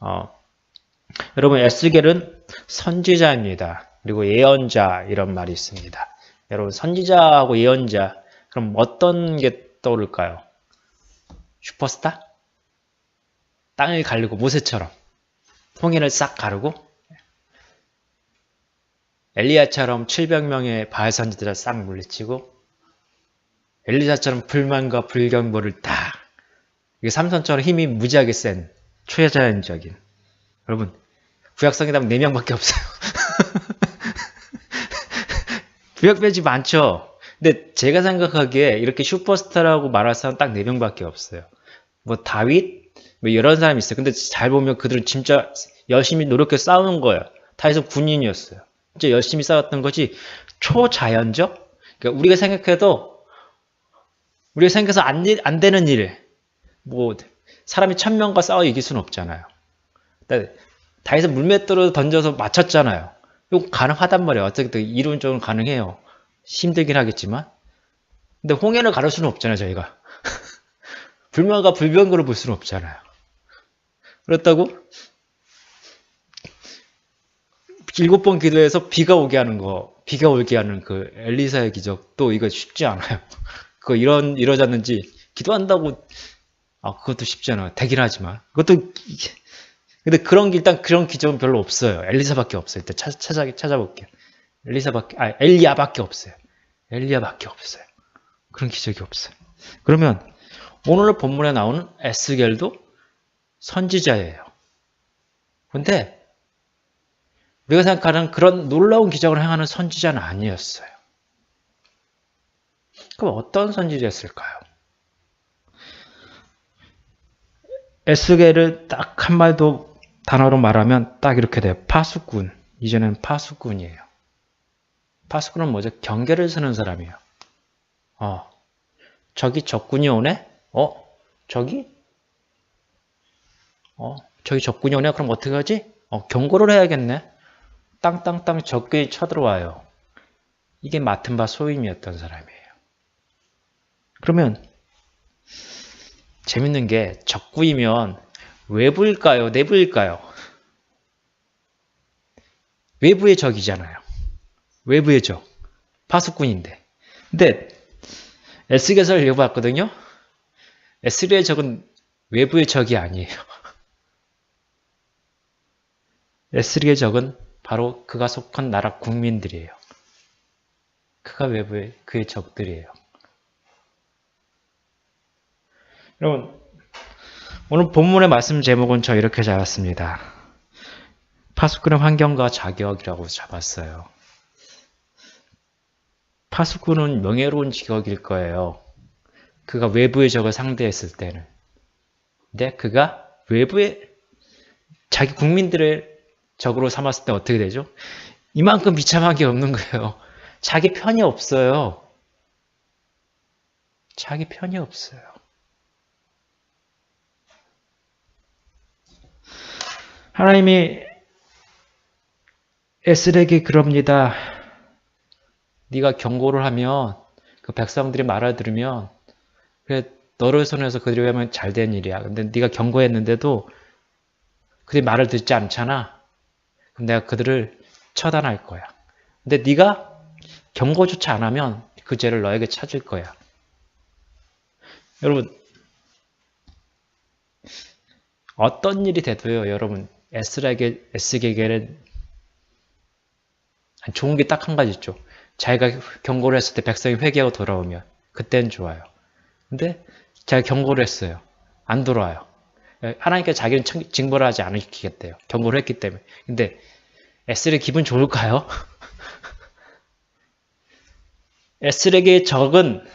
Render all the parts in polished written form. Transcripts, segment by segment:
어, 여러분 에스겔은 선지자입니다. 그리고 예언자 이런 말이 있습니다. 여러분 선지자하고 예언자 그럼 어떤 게 떠오를까요? 슈퍼스타? 땅을 가르고 모세처럼 홍해를 싹 가르고 엘리야처럼 700명의 바알 선지자를 싹 물리치고 엘리사처럼 불만과 불경보를 딱 이게 삼손처럼 힘이 무지하게 센 초자연적인 여러분 구약성에 딱 4명밖에 없어요. 구약배지 많죠. 근데 제가 생각하기에 이렇게 슈퍼스타라고 말할 사람 딱 4명밖에 없어요. 뭐 다윗 뭐 이런 사람이 있어요. 근데 잘 보면 그들은 진짜 열심히 노력해서 싸우는 거예요. 다윗은 군인이었어요. 진짜 열심히 싸웠던 거지 초자연적? 그러니까 우리가 생각해서 안 되는 일, 뭐 사람이 1000명과 싸워 이길 수는 없잖아요. 다윗은 물맷돌을 던져서 맞췄잖아요. 이거 가능하단 말이에요. 어떻게든 이론적으로 가능해요. 힘들긴 하겠지만. 근데 홍해를 가를 수는 없잖아요, 저희가. 불만과 불병거를 볼 수는 없잖아요. 그렇다고 7번 기도해서 비가 오게 하는 그 엘리사의 기적도 이거 쉽지 않아요. 그거 이러졌는지 기도한다고 그것도 쉽지 않아요. 되긴 하지만 그것도 근데 일단 그런 기적은 별로 없어요. 엘리사밖에 없어요. 일단 찾아볼게요. 엘리야밖에 없어요. 엘리야밖에 없어요. 그런 기적이 없어요. 그러면 오늘 본문에 나오는 에스겔도 선지자예요. 근데 우리가 생각하는 그런 놀라운 기적을 행하는 선지자는 아니었어요. 그럼 어떤 선지자였을까요? 에스겔을 딱 한 말도 단어로 말하면 딱 이렇게 돼요. 파수꾼. 이제는 파수꾼이에요. 파수꾼은 뭐죠? 경계를 서는 사람이에요. 저기 적군이 오네? 저기 적군이 오네? 그럼 어떻게 하지? 경고를 해야겠네. 땅땅땅 적군이 쳐들어와요. 이게 맡은 바 소임이었던 사람이에요. 그러면 재밌는 게 적군이면 외부일까요? 내부일까요? 외부의 적이잖아요. 외부의 적. 파수꾼인데. 근데 에스겔서를 읽어봤거든요. 에스겔의 적은 외부의 적이 아니에요. 에스겔의 적은 바로 그가 속한 나라 국민들이에요. 그가 외부의 그의 적들이에요. 여러분 오늘 본문의 말씀 제목은 저 이렇게 잡았습니다. 파수꾼의 환경과 자격이라고 잡았어요. 파수꾼은 명예로운 직업일 거예요. 그가 외부의 적을 상대했을 때는. 근데 그가 외부의 자기 국민들을 적으로 삼았을 때 어떻게 되죠? 이만큼 비참한 게 없는 거예요. 자기 편이 없어요. 자기 편이 없어요. 하나님이 에스겔에게 그럽니다. 네가 경고를 하면 그 백성들이 말을 들으면 그래 너를 손해서 그들이 하면 잘된 일이야. 근데 네가 경고했는데도 그들이 말을 듣지 않잖아. 그럼 내가 그들을 처단할 거야. 근데 네가 경고조차 안 하면 그 죄를 너에게 찾을 거야. 여러분 어떤 일이 돼도요. 여러분 에스겔에게는 좋은 게 딱 한 가지 있죠. 자기가 경고를 했을 때 백성이 회개하고 돌아오면 그땐 좋아요. 근데 제가 경고를 했어요. 안 돌아와요. 하나님께서 자기는 징벌을 하지 않으시겠대요. 경고를 했기 때문에. 근데 에스겔 기분 좋을까요? 에스겔의 적은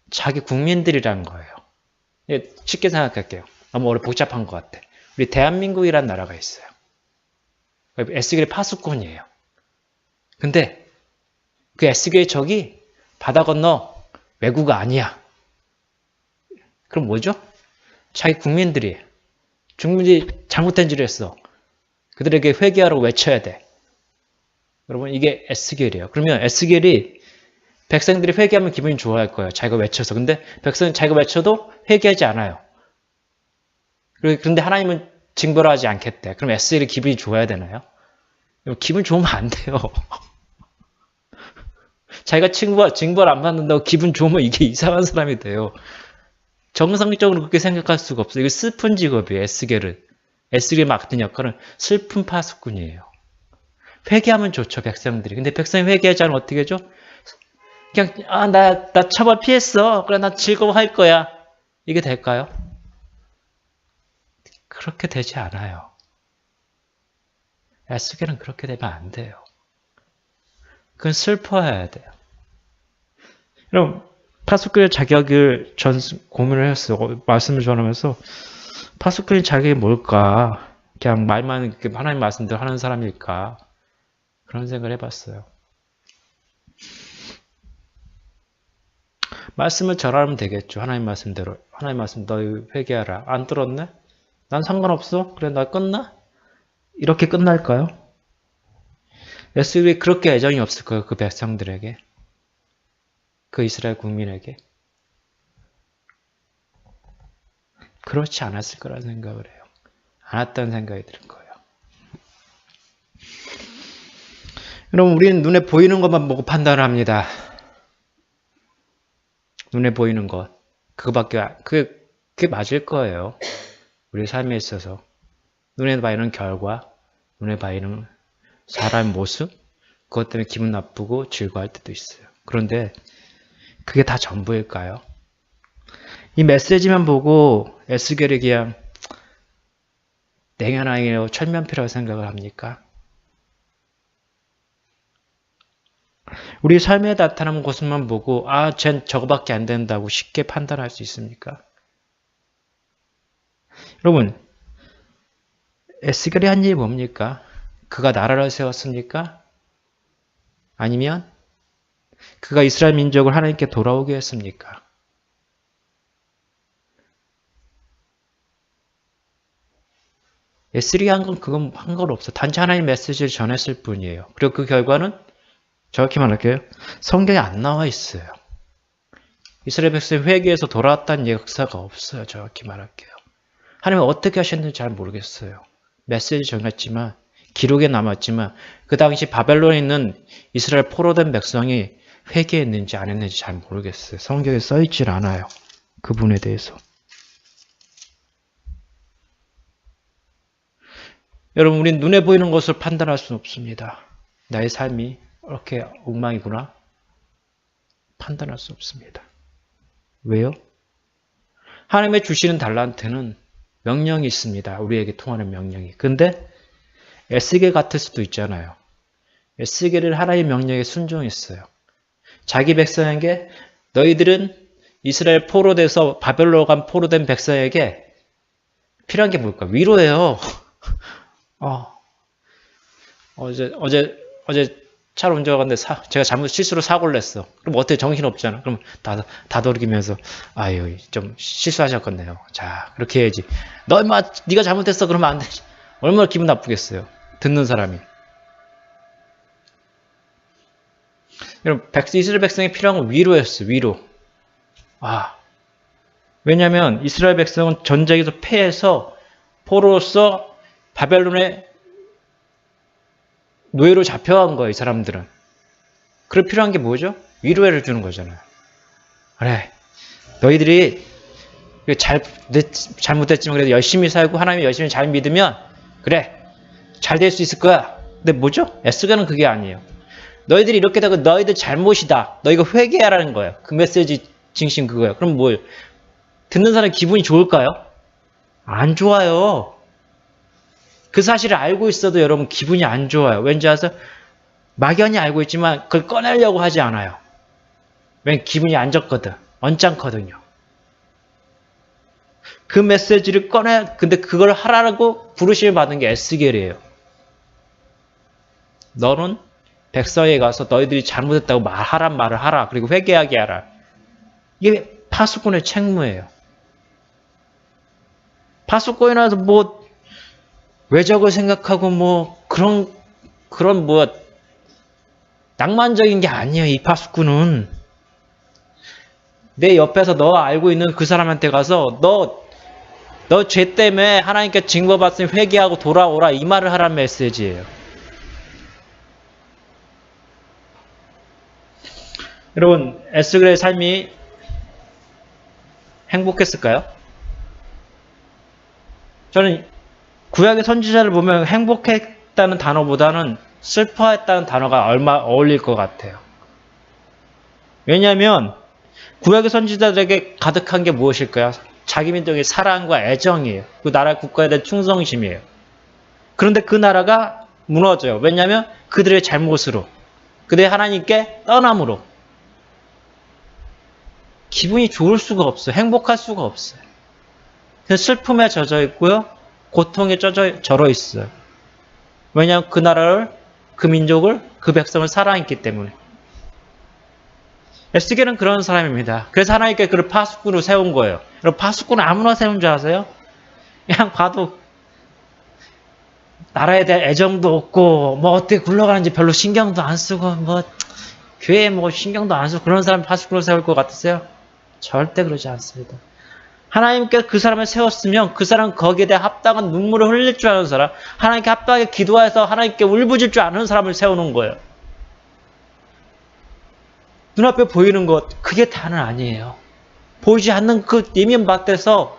자기 국민들이라는 거예요. 쉽게 생각할게요. 너무 어려 복잡한 것 같아. 우리 대한민국이라는 나라가 있어요. 에스겔의 파수꾼이에요. 근데 그 에스겔의 적이 바다 건너 외구가 아니야. 그럼 뭐죠? 자기 국민들이 잘못된 짓을 했어. 그들에게 회개하라고 외쳐야 돼. 여러분 이게 에스겔이에요. 그러면 에스겔이 백성들이 회개하면 기분이 좋아할 거예요. 자기가 외쳐서. 근데 백성은 자기가 외쳐도 회개하지 않아요. 그런데 하나님은 징벌하지 않겠대. 그럼 에스겔이 기분이 좋아야 되나요? 기분 좋으면 안 돼요. 자기가 징벌 안 받는다고 기분 좋으면 이게 이상한 사람이 돼요. 정상적으로 그렇게 생각할 수가 없어요. 이거 슬픈 직업이에요. 에스겔이 맡은 역할은 슬픈 파수꾼이에요. 회개하면 좋죠, 백성들이. 근데 백성이 회개하지 않으면 어떻게 하죠? 그냥 나 처벌 피했어. 그래, 나 즐거워할 거야. 이게 될까요? 그렇게 되지 않아요. 에스겔은 그렇게 되면 안 돼요. 그건 슬퍼해야 돼요. 그럼 파수꾼의 자격을 고민을 했어요. 말씀을 전하면서 파수꾼의 자격이 뭘까? 그냥 말만 하나님 말씀대로 하는 사람일까? 그런 생각을 해봤어요. 말씀을 전하면 되겠죠. 하나님 말씀대로. 하나님 말씀 너희 회개하라. 안 들었네? 난 상관없어. 그래, 나 끝나? 이렇게 끝날까요? 에스겔이 그렇게 애정이 없을 거예요. 그 백성들에게. 그 이스라엘 국민에게. 그렇지 않았을 거라는 생각을 해요. 않았다는 생각이 들 거예요. 그럼 우리는 눈에 보이는 것만 보고 판단을 합니다. 눈에 보이는 것. 그게 맞을 거예요. 우리 삶에 있어서. 눈에 보이는 결과, 눈에 보이는 사람의 모습, 그것 때문에 기분 나쁘고 즐거워할 때도 있어요. 그런데 그게 다 전부일까요? 이 메시지만 보고 에스겔이 그냥 냉연하게 철면피라고 생각을 합니까? 우리 삶에 나타나는 것만 보고 쟨 저거밖에 안 된다고 쉽게 판단할 수 있습니까? 여러분, 에스겔이 한 일이 뭡니까? 그가 나라를 세웠습니까? 아니면 그가 이스라엘 민족을 하나님께 돌아오게 했습니까? 에스겔이 한 건 없어. 단지 하나님의 메시지를 전했을 뿐이에요. 그리고 그 결과는 정확히 말할게요. 성경에 안 나와 있어요. 이스라엘 백성이 회개해서 돌아왔다는 역사가 없어요. 정확히 말할게요. 하나님은 어떻게 하셨는지 잘 모르겠어요. 메시지 전했지만 기록에 남았지만 그 당시 바벨론에 있는 이스라엘 포로된 백성이 회개했는지 안 했는지 잘 모르겠어요. 성경에 써있질 않아요. 그분에 대해서. 여러분, 우린 눈에 보이는 것을 판단할 수는 없습니다. 나의 삶이 이렇게 엉망이구나. 판단할 수 없습니다. 왜요? 하나님의 주시는 달란트는 명령이 있습니다. 우리에게 통하는 명령이. 근데 에스겔 같을 수도 있잖아요. 에스겔은 하나님의 명령에 순종했어요. 자기 백성에게 너희들은 이스라엘 포로돼서 바벨론 간 포로된 백성에게 필요한 게 뭘까? 위로예요. 어제 차를 운전하는데 제가 실수로 사고를 냈어. 그럼 어때? 정신없잖아. 그럼 다독이면서 아유 좀 실수하셨겠네요. 자 그렇게 해야지. 너 인마 네가 잘못했어. 그러면 안 되지. 얼마나 기분 나쁘겠어요. 듣는 사람이. 여러분 이스라엘 백성이 필요한 건 위로였어요. 위로. 왜냐하면 이스라엘 백성은 전쟁에서 패해서 포로로서 바벨론의 노예로 잡혀간 거예요. 이 사람들은. 그럴 필요한 게 뭐죠? 위로를 주는 거잖아요. 그래, 너희들이 잘못했지만 그래도 열심히 살고 하나님이 열심히 잘 믿으면 그래, 잘 될 수 있을 거야. 근데 뭐죠? 에스겔은 그게 아니에요. 너희들이 이렇게 되고 너희들 잘못이다. 너희가 회개하라는 거예요. 그 메시지 중심 그거예요. 그럼 뭐예요? 듣는 사람 기분이 좋을까요? 안 좋아요. 그 사실을 알고 있어도 여러분 기분이 안 좋아요. 왠지 아세요? 막연히 알고 있지만 그걸 꺼내려고 하지 않아요. 왜냐면 기분이 안 좋거든. 언짢거든요. 그 메시지를 근데 그걸 하라고 부르심을 받은 게 에스겔이에요. 너는 백성에 가서 너희들이 잘못했다고 말하란 말을 하라. 그리고 회개하게 하라. 이게 파수꾼의 책무예요. 파수꾼이라서 뭐 외적을 생각하고 뭐 그런 뭐 낭만적인 게 아니에요. 이 파수꾼은 내 옆에서 너 알고 있는 그 사람한테 가서 너 너 죄 때문에 하나님께 징벌받으니 회개하고 돌아오라 이 말을 하라는 메시지예요. 여러분 에스겔의 삶이 행복했을까요? 저는 구약의 선지자를 보면 행복했다는 단어보다는 슬퍼했다는 단어가 얼마 어울릴 것 같아요. 왜냐하면 구약의 선지자들에게 가득한 게 무엇일까요? 자기 민족의 사랑과 애정이에요. 그 나라 국가에 대한 충성심이에요. 그런데 그 나라가 무너져요. 왜냐하면 그들의 잘못으로, 그들의 하나님께 떠남으로. 기분이 좋을 수가 없어요. 행복할 수가 없어요. 슬픔에 젖어 있고요. 고통에 절어 있어요. 왜냐하면 그 나라를, 그 민족을, 그 백성을 사랑했기 때문에. 에스겔은 그런 사람입니다. 그래서 하나님께 그를 파수꾼으로 세운 거예요. 여러분 파수꾼은 아무나 세운 줄 아세요? 그냥 봐도 나라에 대한 애정도 없고 뭐 어떻게 굴러가는지 별로 신경도 안 쓰고 뭐 교회에 뭐 신경도 안 쓰고 그런 사람 파수꾼으로 세울 것 같으세요? 절대 그러지 않습니다. 하나님께 그 사람을 세웠으면 그 사람은 거기에 대해 합당한 눈물을 흘릴 줄 아는 사람, 하나님께 합당하게 기도해서 하나님께 울부짖을 줄 아는 사람을 세우는 거예요. 눈앞에 보이는 것, 그게 다는 아니에요. 보이지 않는 그 이면 밭에서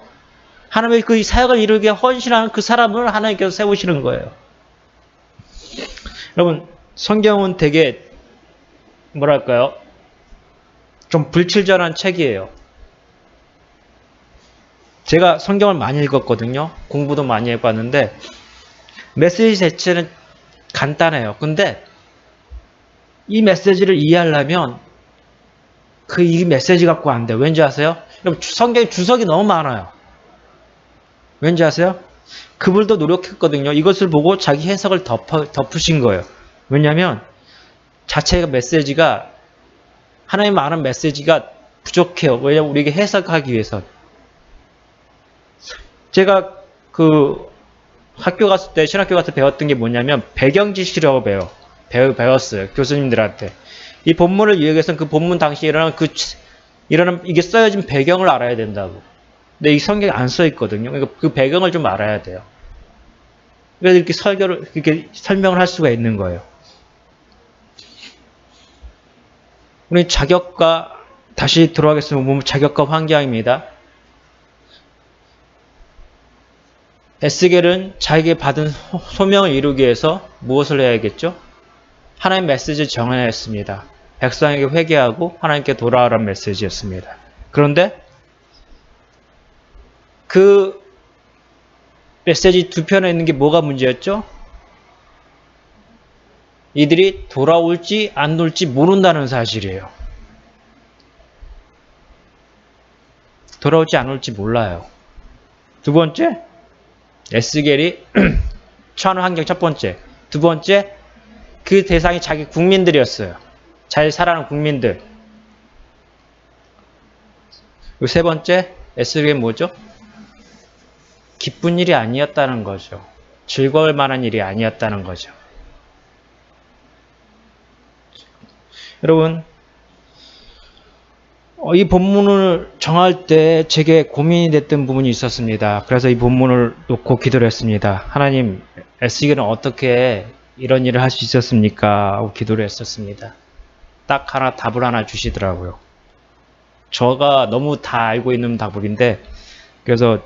하나님의 그 사역을 이루기 위해 헌신하는 그 사람을 하나님께서 세우시는 거예요. 여러분, 성경은 되게 뭐랄까요? 좀 불친절한 책이에요. 제가 성경을 많이 읽었거든요. 공부도 많이 해봤는데 메시지 자체는 간단해요. 근데 이 메시지를 이해하려면 이 메시지 갖고 안 돼요. 왠지 아세요? 여러분 성경에 주석이 너무 많아요. 왠지 아세요? 그분도 노력했거든요. 이것을 보고 자기 해석을 덮으신 거예요. 왜냐하면 자체가 메시지가 하나님 아는 메시지가 부족해요. 왜냐하면 우리에게 해석하기 위해서. 제가 그 학교 갔을 때 신학교 가서 배웠던 게 뭐냐면 배경지시라고 배웠어요. 교수님들한테. 이 본문을 이해하기 위해서는 그 본문 당시에 일어난 이게 써여진 배경을 알아야 된다고. 근데 이 성경에 안 써 있거든요. 그러니까 그 배경을 좀 알아야 돼요. 그래서 이렇게 설명을 할 수가 있는 거예요. 우리 자격과 다시 들어가겠습니다. 자격과 환경입니다. 에스겔은 자기에게 받은 소명을 이루기 위해서 무엇을 해야겠죠? 하나님 메시지를 정해야 했습니다. 백성에게 회개하고 하나님께 돌아오라는 메시지였습니다. 그런데 그 메시지 두 편에 있는 게 뭐가 문제였죠? 이들이 돌아올지 안 올지 모른다는 사실이에요. 돌아올지 안 올지 몰라요. 두 번째, 에스겔이 처한 환경 첫 번째. 두 번째, 그 대상이 자기 국민들이었어요. 잘 살아가는 국민들. 그리고 세 번째, 에스겔이 뭐죠? 기쁜 일이 아니었다는 거죠. 즐거울 만한 일이 아니었다는 거죠. 여러분, 이 본문을 정할 때 제게 고민이 됐던 부분이 있었습니다. 그래서 이 본문을 놓고 기도를 했습니다. 하나님, 에스겔은 어떻게 이런 일을 할 수 있었습니까? 하고 기도를 했었습니다. 딱 답을 하나 주시더라고요. 저가 너무 다 알고 있는 답인데, 그래서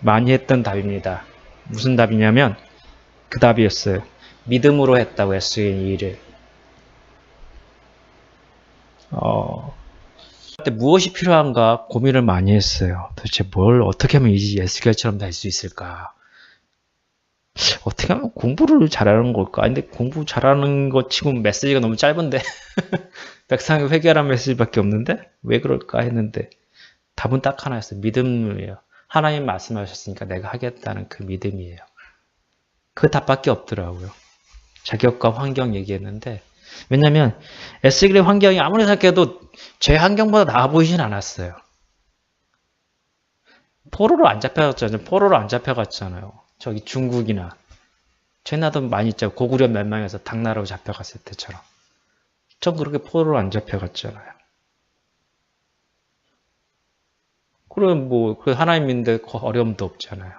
많이 했던 답입니다. 무슨 답이냐면, 그 답이었어요. 믿음으로 했다고 에스겔 이 일을. 그때 무엇이 필요한가 고민을 많이 했어요. 도대체 뭘 어떻게 하면 이 에스겔처럼 될 수 있을까? 어떻게 하면 공부를 잘하는 걸까? 근데 공부 잘하는 것 치고 메시지가 너무 짧은데 백성에게 회개하라는 메시지밖에 없는데 왜 그럴까 했는데 답은 딱 하나였어요. 믿음이에요. 하나님 말씀하셨으니까 내가 하겠다는 그 믿음이에요. 그 답밖에 없더라고요. 자격과 환경 얘기했는데 왜냐하면 에스겔의 환경이 아무리 생각해도 제 환경보다 나아 보이진 않았어요. 포로로 안 잡혀갔잖아요. 저기 중국이나 최나도 많이 있죠. 고구려 멸망해서 당나라로 잡혀갔을 때처럼. 전 그렇게 포로로 안 잡혀갔잖아요. 그럼 뭐 하나님인데 어려움도 없잖아요.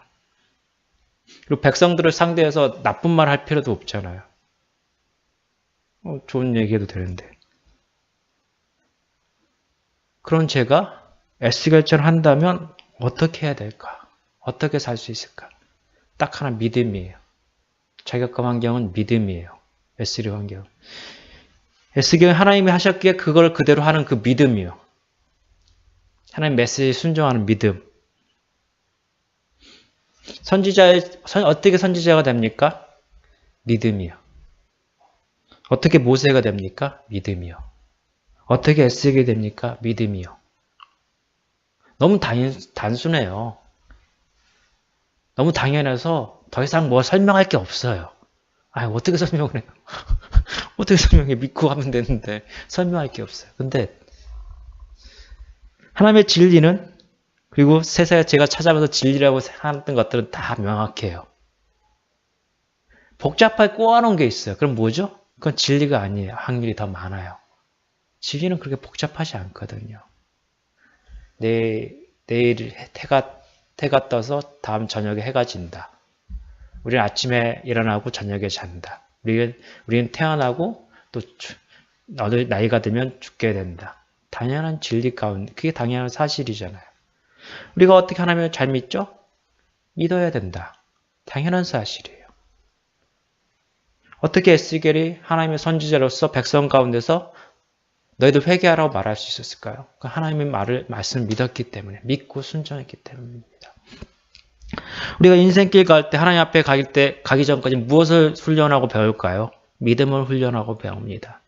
그리고 백성들을 상대해서 나쁜 말 할 필요도 없잖아요. 좋은 얘기해도 되는데. 그런 제가 에스겔처럼 한다면 어떻게 해야 될까? 어떻게 살 수 있을까? 딱 하나 믿음이에요. 자격감 환경은 믿음이에요. 에스겔 환경. 에스겔은 하나님이 하셨기에 그걸 그대로 하는 그 믿음이요. 하나님 메시지에 순종하는 믿음. 어떻게 선지자가 됩니까? 믿음이요. 어떻게 모세가 됩니까? 믿음이요. 어떻게 에스겔이 됩니까? 믿음이요. 너무 단순해요. 너무 당연해서 더 이상 뭐 설명할 게 없어요. 어떻게 설명을 해요? 어떻게 설명해? 믿고 하면 되는데 설명할 게 없어요. 근데 하나님의 진리는 그리고 세상에 제가 찾아봐서 진리라고 하는 것들은 다 명확해요. 복잡하게 꼬아놓은 게 있어요. 그럼 뭐죠? 그건 진리가 아니에요. 확률이 더 많아요. 진리는 그렇게 복잡하지 않거든요. 내일 해가 떠서 다음 저녁에 해가 진다. 우리는 아침에 일어나고 저녁에 잔다. 우리는 태어나고 또 나이가 들면 죽게 된다. 당연한 진리 가운데 그게 당연한 사실이잖아요. 우리가 어떻게 하나님을 잘 믿죠? 믿어야 된다. 당연한 사실이에요. 어떻게 에스겔이 하나님의 선지자로서 백성 가운데서 너희들 회개하라고 말할 수 있었을까요? 하나님의 말씀을 믿었기 때문에, 믿고 순종했기 때문입니다. 우리가 인생길 갈 때, 하나님 앞에 가기 전까지 무엇을 훈련하고 배울까요? 믿음을 훈련하고 배웁니다.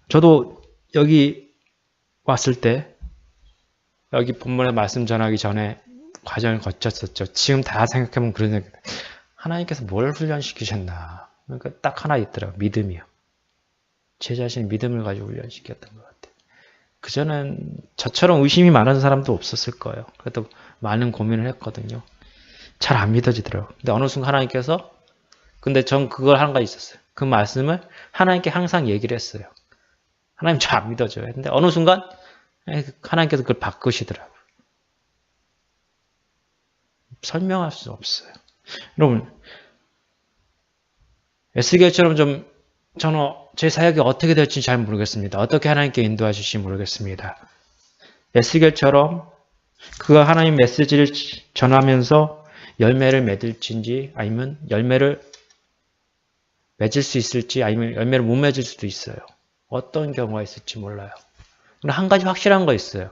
저도 여기 왔을 때, 여기 본문에 말씀 전하기 전에 과정을 거쳤었죠. 지금 다 생각해보면 그런 생각. 하나님께서 뭘 훈련시키셨나. 그러니까 딱 하나 있더라고요. 믿음이요. 제 자신의 믿음을 가지고 훈련시켰던 것 같아요. 그전엔 저처럼 의심이 많은 사람도 없었을 거예요. 그래도 많은 고민을 했거든요. 잘 안 믿어지더라고요. 근데 어느 순간 하나님께서, 근데 전 그걸 한 가지 있었어요. 그 말씀을 하나님께 항상 얘기를 했어요. 하나님 잘 안 믿어져요. 근데 어느 순간 하나님께서 그걸 바꾸시더라고요. 설명할 수 없어요. 여러분, 에스겔처럼 저는 제 사역이 어떻게 될지 잘 모르겠습니다. 어떻게 하나님께 인도하실지 모르겠습니다. 에스겔처럼 그가 하나님 메시지를 전하면서 열매를 맺을지 아니면 열매를 맺을 수 있을지 아니면 열매를 못 맺을 수도 있어요. 어떤 경우가 있을지 몰라요. 그런데 한 가지 확실한 거 있어요.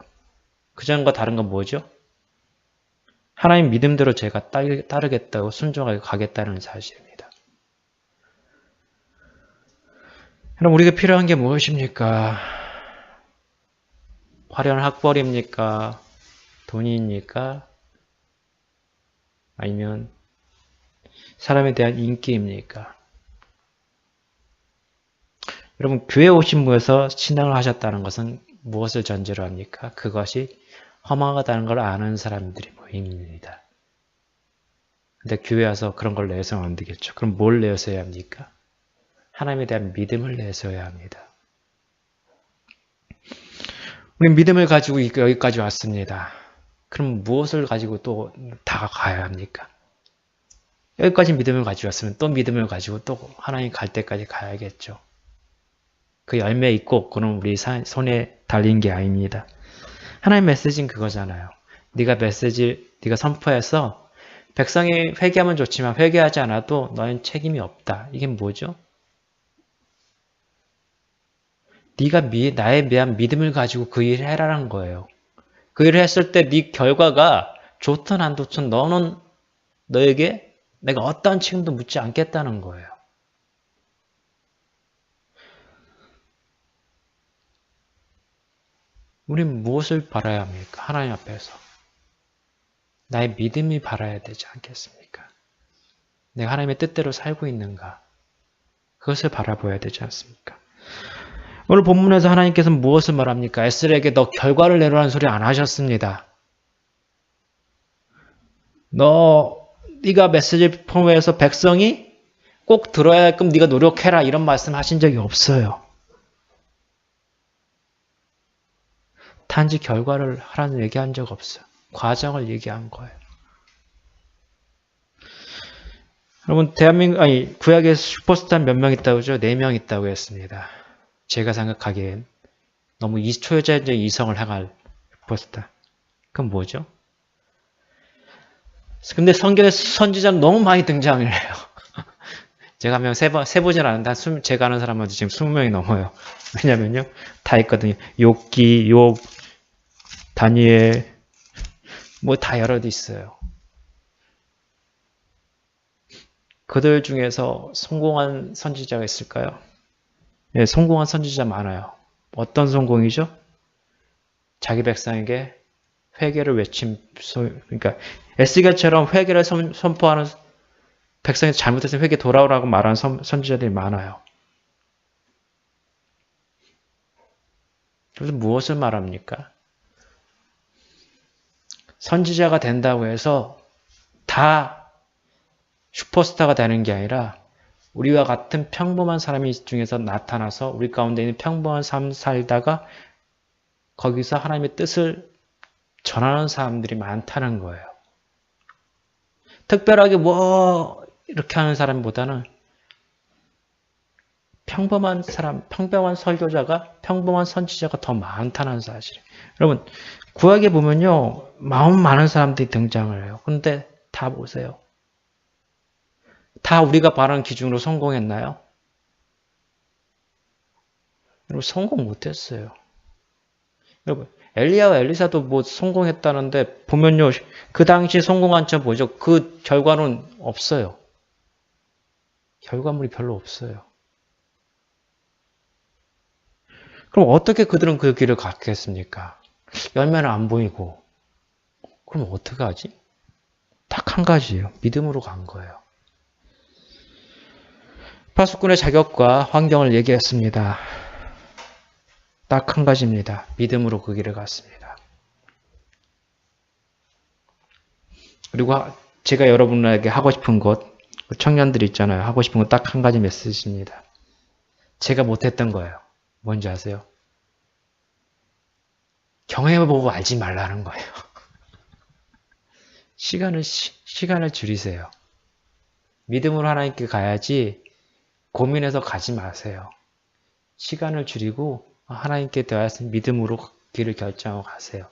그전과 다른 건 뭐죠? 하나님 믿음대로 제가 따르겠다고 순종하게 가겠다는 사실입니다. 그럼 우리가 필요한 게 무엇입니까? 화려한 학벌입니까? 돈입니까? 아니면 사람에 대한 인기입니까? 여러분, 교회 오신 분에서 신앙을 하셨다는 것은 무엇을 전제로 합니까? 그것이 허망하다는 걸 아는 사람들이 모입니다. 근데 교회 와서 그런 걸 내서는 안 되겠죠. 그럼 뭘 내서야 합니까? 하나님에 대한 믿음을 내서야 합니다. 우리 믿음을 가지고 여기까지 왔습니다. 그럼 무엇을 가지고 또 다가가야 합니까? 여기까지 믿음을 가지고 왔으면 또 믿음을 가지고 또 하나님 갈 때까지 가야겠죠. 그 열매 있고 없고는 우리 손에 달린 게 아닙니다. 하나님 메시지는 그거잖아요. 네가 선포해서 백성이 회개하면 좋지만 회개하지 않아도 너는 책임이 없다. 이게 뭐죠? 네가 나에 대한 믿음을 가지고 그 일을 해라는 거예요. 그 일을 했을 때 네 결과가 좋든 안 좋든 너에게 내가 어떠한 책임도 묻지 않겠다는 거예요. 우린 무엇을 바라야 합니까? 하나님 앞에서. 나의 믿음이 바라야 되지 않겠습니까? 내가 하나님의 뜻대로 살고 있는가? 그것을 바라봐야 되지 않습니까? 오늘 본문에서 하나님께서는 무엇을 말합니까? 에스겔에게 너 결과를 내놓으라는 소리 안 하셨습니다. 네가 메시지 포함해서 백성이 꼭 들어야 할 끔 네가 노력해라 이런 말씀 하신 적이 없어요. 단지 결과를 하라는 얘기한 적 없어요. 과정을 얘기한 거예요. 여러분, 대한민국, 구약에 슈퍼스타 몇 명 있다고 그러죠? 4명 있다고 했습니다. 제가 생각하기엔 너무 초여자적 이성을 향할 슈퍼스타. 그건 뭐죠? 근데 성경에 선지자는 너무 많이 등장을 해요. 제가 한 명 세보진 않았는데, 제가 아는 사람한테 지금 20명이 넘어요. 왜냐면요, 다 있거든요. 욥기, 욥, 다니엘, 뭐 다 여럿 있어요. 그들 중에서 성공한 선지자가 있을까요? 네, 성공한 선지자 많아요. 어떤 성공이죠? 자기 백성에게 회개를 그러니까 에스겔처럼 회개를 선포하는 백성이 잘못해서 회개 돌아오라고 말하는 선지자들이 많아요. 그래서 무엇을 말합니까? 선지자가 된다고 해서 다 슈퍼스타가 되는 게 아니라 우리와 같은 평범한 사람이 중에서 나타나서 우리 가운데 있는 평범한 삶 살다가 거기서 하나님의 뜻을 전하는 사람들이 많다는 거예요. 특별하게 뭐 이렇게 하는 사람보다는 평범한 사람, 평범한 설교자가, 평범한 선지자가 더 많다는 사실. 여러분, 구약에 보면요, 마음 많은 사람들이 등장을 해요. 근데 다 보세요. 다 우리가 바라는 기준으로 성공했나요? 여러분, 성공 못했어요. 여러분, 엘리야와 엘리사도 뭐 성공했다는데 보면요, 그 당시 성공한 점 보죠. 그 결과는 없어요. 결과물이 별로 없어요. 그럼 어떻게 그들은 그 길을 갔겠습니까? 열매는 안 보이고. 그럼 어떻게 하지? 딱 한 가지예요. 믿음으로 간 거예요. 파수꾼의 자격과 환경을 얘기했습니다. 딱 한 가지입니다. 믿음으로 그 길을 갔습니다. 그리고 제가 여러분에게 하고 싶은 것, 청년들 있잖아요. 하고 싶은 건 딱 한 가지 메시지입니다. 제가 못했던 거예요. 뭔지 아세요? 경험해보고 알지 말라는 거예요. 시간을 줄이세요. 믿음으로 하나님께 가야지 고민해서 가지 마세요. 시간을 줄이고 하나님께 대하여서 믿음으로 길을 결정하고 가세요.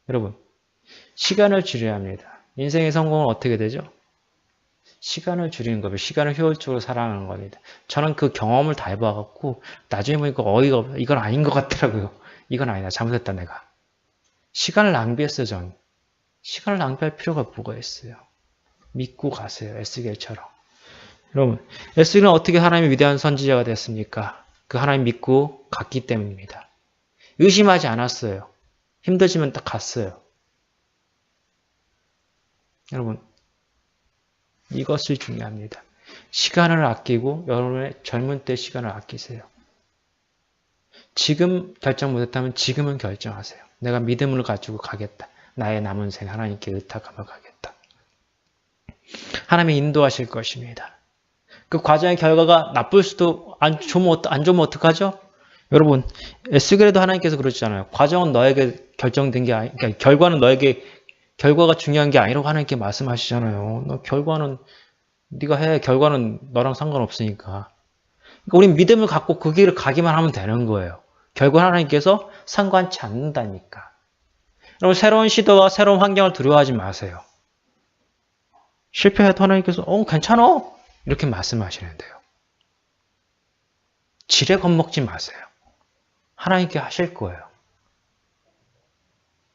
여러분, 시간을 줄여야 합니다. 인생의 성공은 어떻게 되죠? 시간을 줄이는 겁니다. 시간을 효율적으로 살아가는 겁니다. 저는 그 경험을 다 해봐갖고 나중에 보니까 어이가 없어. 이건 아닌 것 같더라고요. 이건 아니다. 잘못했다 내가. 시간을 낭비했어요. 전. 시간을 낭비할 필요가 뭐가 있어요. 믿고 가세요. 에스겔처럼. 여러분, 에스겔은 어떻게 하나님의 위대한 선지자가 됐습니까? 그 하나님 믿고 갔기 때문입니다. 의심하지 않았어요. 힘들지만 딱 갔어요. 여러분, 이것이 중요합니다. 시간을 아끼고 여러분의 젊은 때 시간을 아끼세요. 지금 결정 못했다면 지금은 결정하세요. 내가 믿음을 가지고 가겠다. 나의 남은 생 하나님께 의탁하며 가겠다. 하나님이 인도하실 것입니다. 그 과정의 결과가 나쁠 수도 안 좋으면 어떡하죠? 여러분, 에스겔에도 하나님께서 그러시잖아요. 과정은 너에게 결정된 게 아니, 그러니까 결과는 너에게 결과가 중요한 게 아니라고 하나님께 말씀하시잖아요. 너 결과는 네가 해. 결과는 너랑 상관없으니까. 그러니까 우린 믿음을 갖고 그 길을 가기만 하면 되는 거예요. 결과는 하나님께서 상관치 않는다니까. 여러분, 새로운 시도와 새로운 환경을 두려워하지 마세요. 실패해도 하나님께서 괜찮아. 이렇게 말씀하시는데요. 지레 겁먹지 마세요. 하나님께 하실 거예요.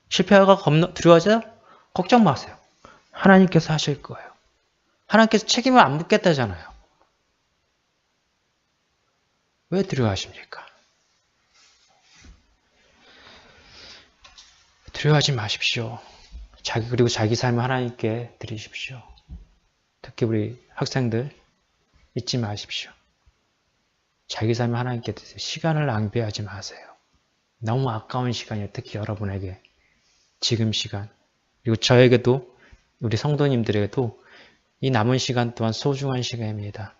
실패가 두려워하죠? 걱정 마세요. 하나님께서 하실 거예요. 하나님께서 책임을 안 묻겠다잖아요. 왜 두려워하십니까? 두려워하지 마십시오. 그리고 자기 삶을 하나님께 드리십시오. 특히 우리 학생들 잊지 마십시오. 자기 삶을 하나님께 드세요. 시간을 낭비하지 마세요. 너무 아까운 시간이에요. 특히 여러분에게. 지금 시간. 그리고 저에게도 우리 성도님들에게도 이 남은 시간 또한 소중한 시간입니다.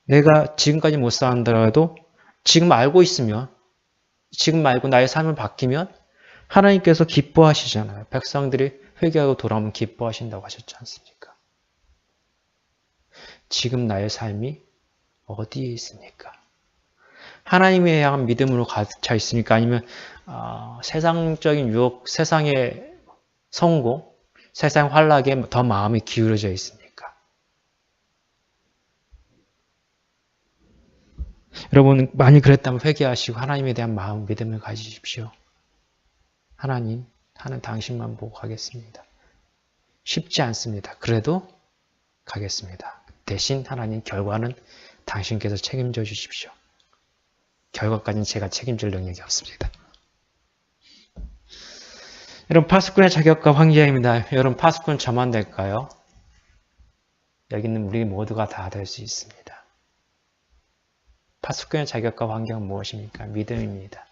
내가 지금까지 못 살았더라도 지금 알고 있으면 지금 말고 나의 삶을 바뀌면 하나님께서 기뻐하시잖아요. 백성들이 회개하고 돌아오면 기뻐하신다고 하셨지 않습니까? 지금 나의 삶이 어디에 있습니까? 하나님에 향한 믿음으로 가득 차 있습니까? 아니면 세상적인 유혹, 세상의 성공, 세상 환락에 더 마음이 기울어져 있습니까? 여러분 많이 그랬다면 회개하시고 하나님에 대한 마음, 믿음을 가지십시오. 하나님, 하는 당신만 보고 가겠습니다. 쉽지 않습니다. 그래도 가겠습니다. 대신 하나님 결과는 당신께서 책임져 주십시오. 결과까지는 제가 책임질 능력이 없습니다. 여러분 파수꾼의 자격과 환경입니다. 여러분 파수꾼은 저만 될까요? 여기는 우리 모두가 다 될 수 있습니다. 파수꾼의 자격과 환경은 무엇입니까? 믿음입니다.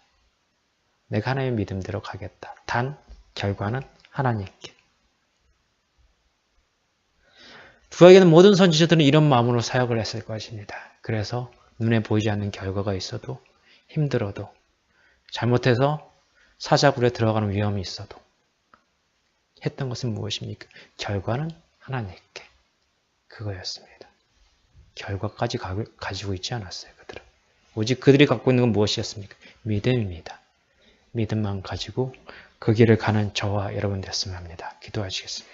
내가 하나님의 믿음대로 가겠다. 단 결과는 하나님께. 누가에게는 모든 선지자들은 이런 마음으로 사역을 했을 것입니다. 그래서 눈에 보이지 않는 결과가 있어도 힘들어도 잘못해서 사자굴에 들어가는 위험이 있어도 했던 것은 무엇입니까? 결과는 하나님께. 그거였습니다. 결과까지 가지고 있지 않았어요. 그들은. 오직 그들이 갖고 있는 건 무엇이었습니까? 믿음입니다. 믿음만 가지고 그 길을 가는 저와 여러분 됐으면 합니다. 기도하시겠습니다.